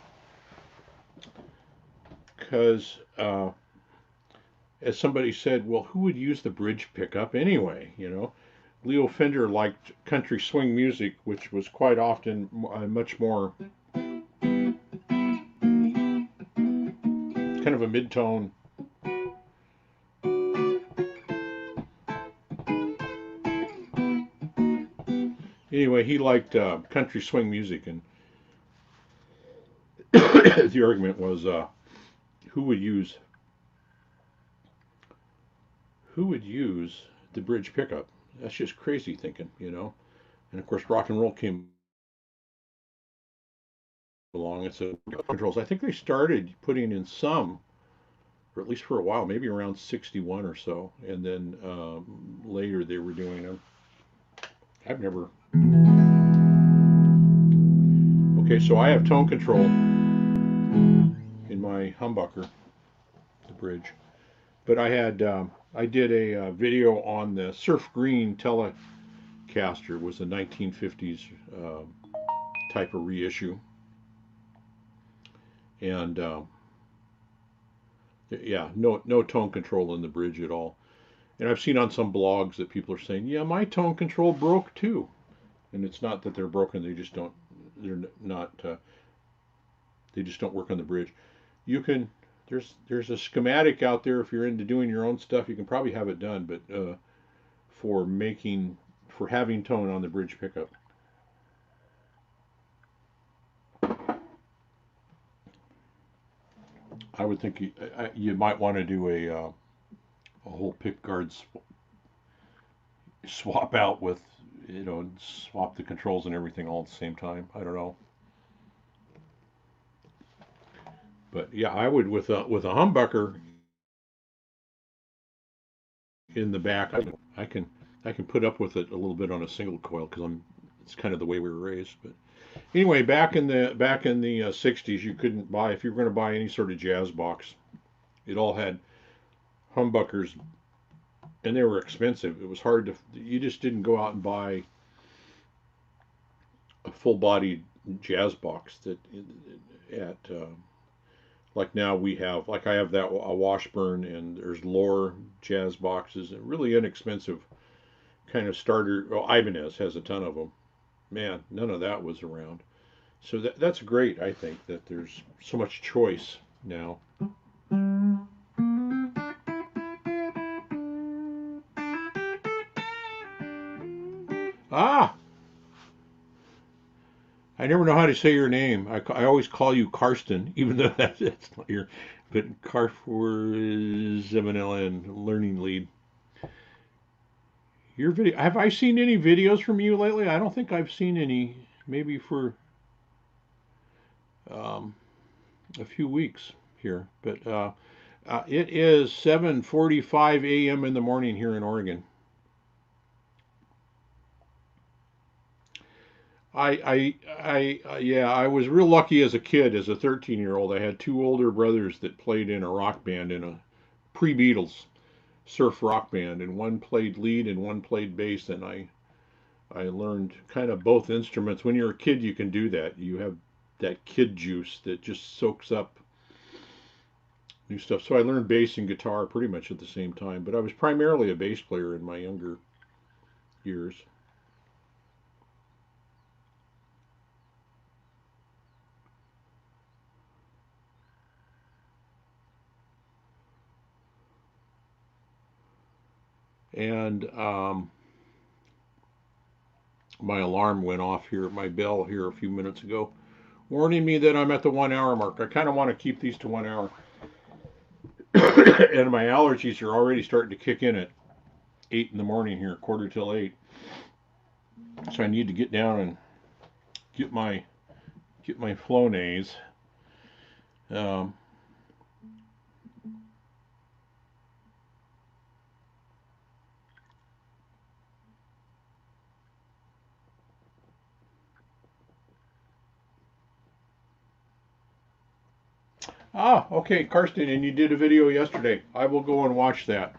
because, as somebody said, well, who would use the bridge pickup anyway? You know, Leo Fender liked country swing music, which was quite often much more kind of a mid-tone. Anyway, he liked country swing music, and the argument was who would use who would use the bridge pickup? That's just crazy thinking, you know. And of course, rock and roll came along. It's a controls. I think they started putting in some, or at least for a while, maybe around 61 or so, and then later they were doing them. I've never. Okay, so I have tone control in my humbucker, the bridge. But I did a video on the Surf Green Telecaster. It was a 1950s type of reissue, and yeah, no tone control in the bridge at all. And I've seen on some blogs that people are saying, yeah, my tone control broke too, and it's not that they're broken; they just don't. They're not. They just don't work on the bridge. You can. There's a schematic out there if you're into doing your own stuff. You can probably have it done, but for making for having tone on the bridge pickup. I would think you might want to do a whole pick guard swap out with, swap the controls and everything all at the same time. I don't know, but yeah, I would with a humbucker in the back. I can I can put up with it a little bit on a single coil because it's kind of the way we were raised. But anyway, back in the 60s, you couldn't buy if you were going to buy any sort of jazz box. It all had humbuckers, and they were expensive. It was hard to. You just didn't go out and buy a full-bodied jazz box that at like now we have like I have that a Washburn, and there's Lohr jazz boxes and really inexpensive kind of starter. Well, Ibanez has a ton of them. Man, none of that was around. So that's great. I think that there's so much choice now. Ah, I never know how to say your name. I always call you Karsten, even though that's not your. But Carrefour is MNLN learning lead. Your video. Have I seen any videos from you lately? I don't think I've seen any. Maybe for um, a few weeks here, but it is 7:45 a.m. in the morning here in Oregon. Yeah, I was real lucky as a kid, as a 13-year-old. I had two older brothers that played in a rock band in a pre-Beatles surf rock band, and one played lead and one played bass, and I learned kind of both instruments. When you're a kid, you can do that. You have that kid juice that just soaks up new stuff. So I learned bass and guitar pretty much at the same time, but I was primarily a bass player in my younger years. And my alarm went off here, my bell here a few minutes ago, warning me that I'm at the 1 hour mark. I kind of want to keep these to 1 hour. And my allergies are already starting to kick in at 8 in the morning here, quarter till 8. So I need to get down and get my Flonase. Um, okay, Karsten, and you did a video yesterday. I will go and watch that.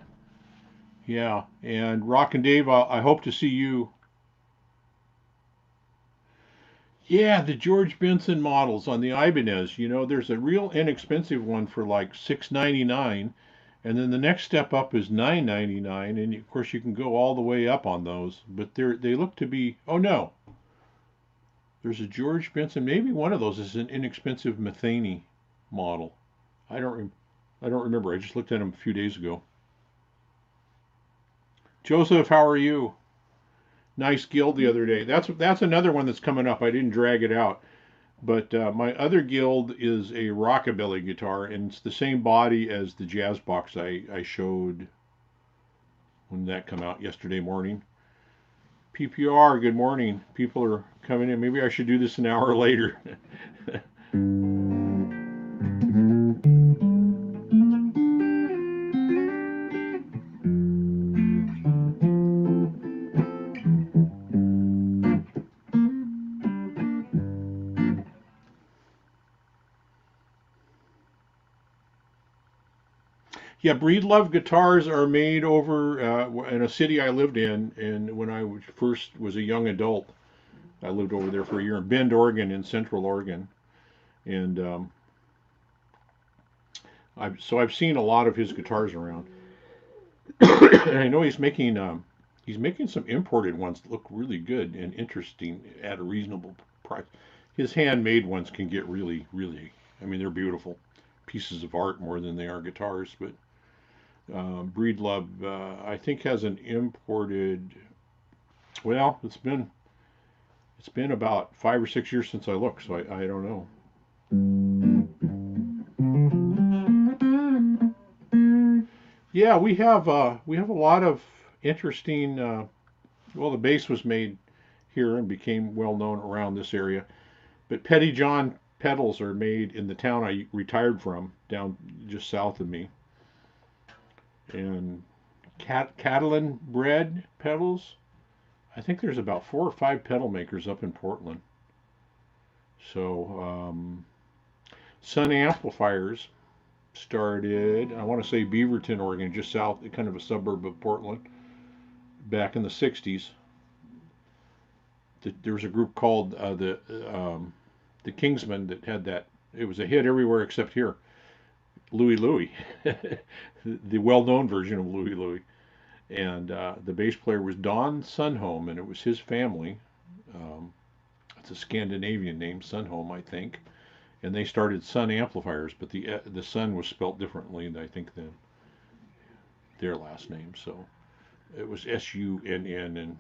Yeah, and Rock and Dave, I hope to see you. Yeah, the George Benson models on the Ibanez. There's a real inexpensive one for like 6.99, and then the next step up is 9.99, and of course you can go all the way up on those. But they look to be. Oh no, there's a George Benson. Maybe one of those is an inexpensive Metheny model. I don't. I don't remember. I just looked at them a few days ago. Joseph, how are you? Nice guild the other day. That's another one that's coming up. I didn't drag it out. But my other guild is a rockabilly guitar, and it's the same body as the jazz box I showed when that come out yesterday morning. PPR, good morning. People are coming in. Maybe I should do this an hour later. Yeah, Breedlove guitars are made over in a city I lived in, and when I first was a young adult, I lived over there for a year in Bend, Oregon, in Central Oregon, and I've seen a lot of his guitars around, and I know he's making some imported ones that look really good and interesting at a reasonable price. His handmade ones can get really, really, I mean, they're beautiful pieces of art more than they are guitars, but Breedlove, I think, has an imported. Well, it's been about 5 or 6 years since I looked, so I don't know. Yeah, we have a lot of interesting. Well, the bass was made here and became well known around this area, but Petty John pedals are made in the town I retired from, down just south of me, and Catalan bread pedals. I think there's about 4 or 5 pedal makers up in Portland. So Sun Amplifiers started, I want to say Beaverton, Oregon, just south, kind of a suburb of Portland, back in the '60s. There was a group called the Kingsmen that had that. It was a hit everywhere except here. Louie Louie, the well-known version of Louie Louie, and the bass player was Don Sunholm, and it was his family. Um, it's a Scandinavian name, Sunholm, I think, and they started Sun Amplifiers, but the Sun was spelt differently, I think, than their last name. So it was Sunn, and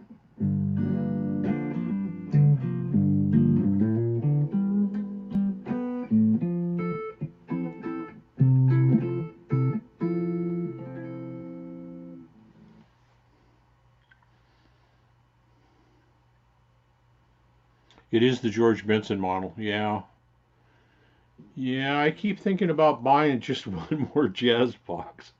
it is the George Benson model. Yeah, yeah. I keep thinking about buying just one more jazz box,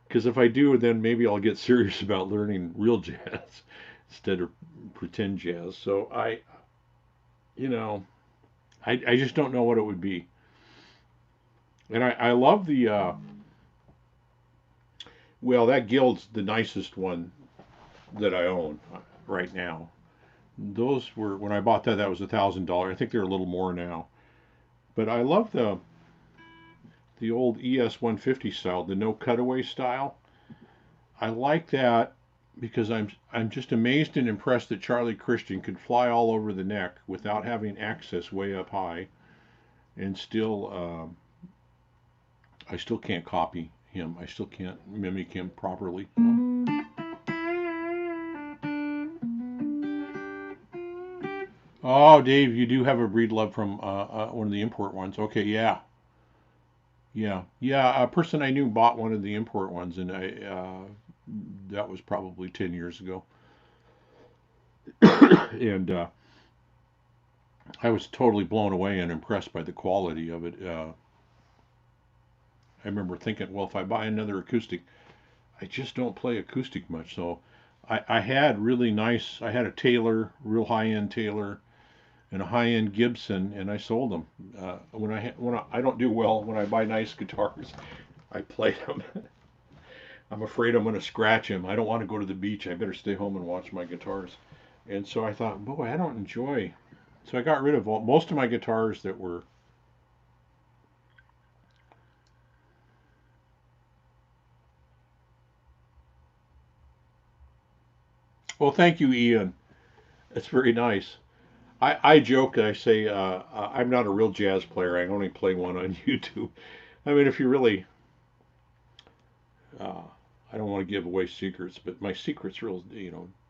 because if I do, then maybe I'll get serious about learning real jazz instead of pretend jazz. So you know, I just don't know what it would be. And I love the well, that Guild's the nicest one that I own right now. Those were when I bought that. That was $1,000. I think they're a little more now. But I love the old ES 150 style, the no cutaway style. I like that because I'm just amazed and impressed that Charlie Christian could fly all over the neck without having access way up high, and still I still can't copy him. I still can't mimic him properly. Oh, Dave, you do have a Breedlove from one of the import ones. Okay, yeah, yeah. A person I knew bought one of the import ones, and I that was probably 10 years ago, and I was totally blown away and impressed by the quality of it. I remember thinking, well, if I buy another acoustic, I just don't play acoustic much, so I had really nice. I had a Taylor, real high-end Taylor, and a high-end Gibson, and I sold them. I don't do well when I buy nice guitars. I play them. I'm afraid I'm going to scratch them. I don't want to go to the beach. I better stay home and watch my guitars. And so I thought, boy, I don't enjoy. So I got rid of most of my guitars that were. Well, thank you, Ian. That's very nice. I joke. I say I'm not a real jazz player. I only play one on YouTube. I mean, if you really, uh, I don't want to give away secrets, but my secret's real.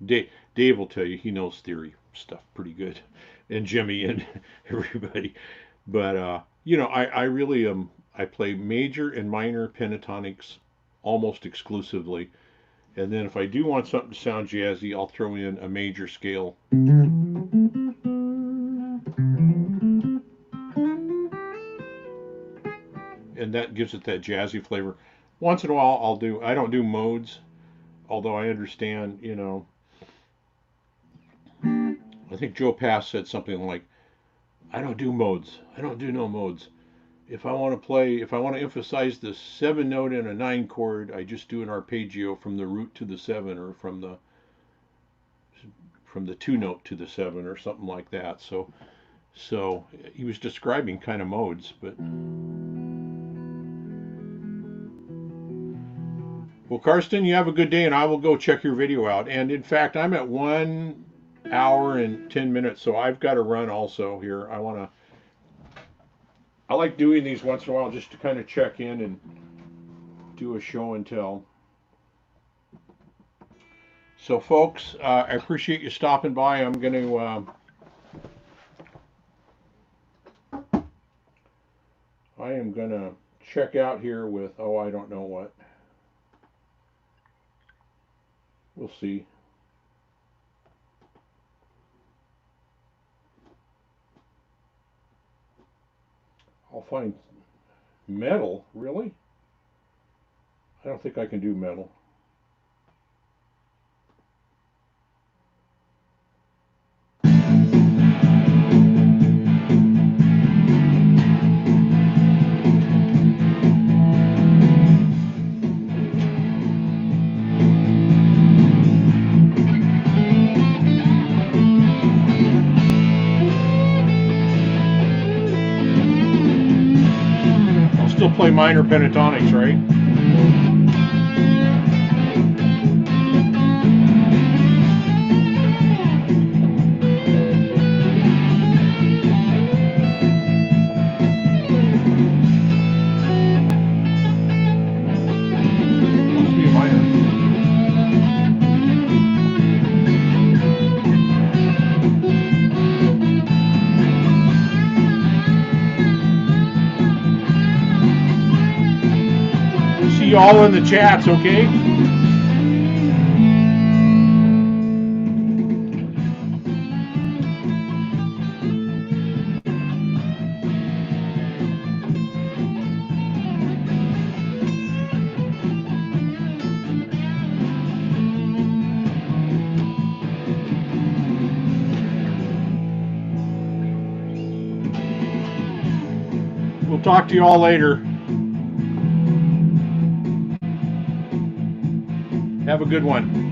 Dave will tell you he knows theory stuff pretty good, and Jimmy and everybody. But I really am. I play major and minor pentatonics almost exclusively, and then if I do want something to sound jazzy, I'll throw in a major scale. and that gives it that jazzy flavor. Once in a while, I don't do modes, although I understand, you know. I think Joe Pass said something like, I don't do modes. I don't do no modes. If I want to emphasize the 7 note and a 9 chord, I just do an arpeggio from the root to the 7, or from the 2 note to the 7, or something like that. So he was describing kind of modes, but well, Karsten, you have a good day, and I will go check your video out. And in fact, I'm at 1 hour and 10 minutes, so I've got to run also here. I like doing these once in a while just to kind of check in and do a show and tell. So folks, I appreciate you stopping by. I'm going to I am going to check out here with, oh, I don't know what. We'll see. I'll find metal, really? I don't think I can do metal. Still play minor pentatonics, right? Must be a minor. See you all in the chats, okay? We'll talk to you all later. Have a good one.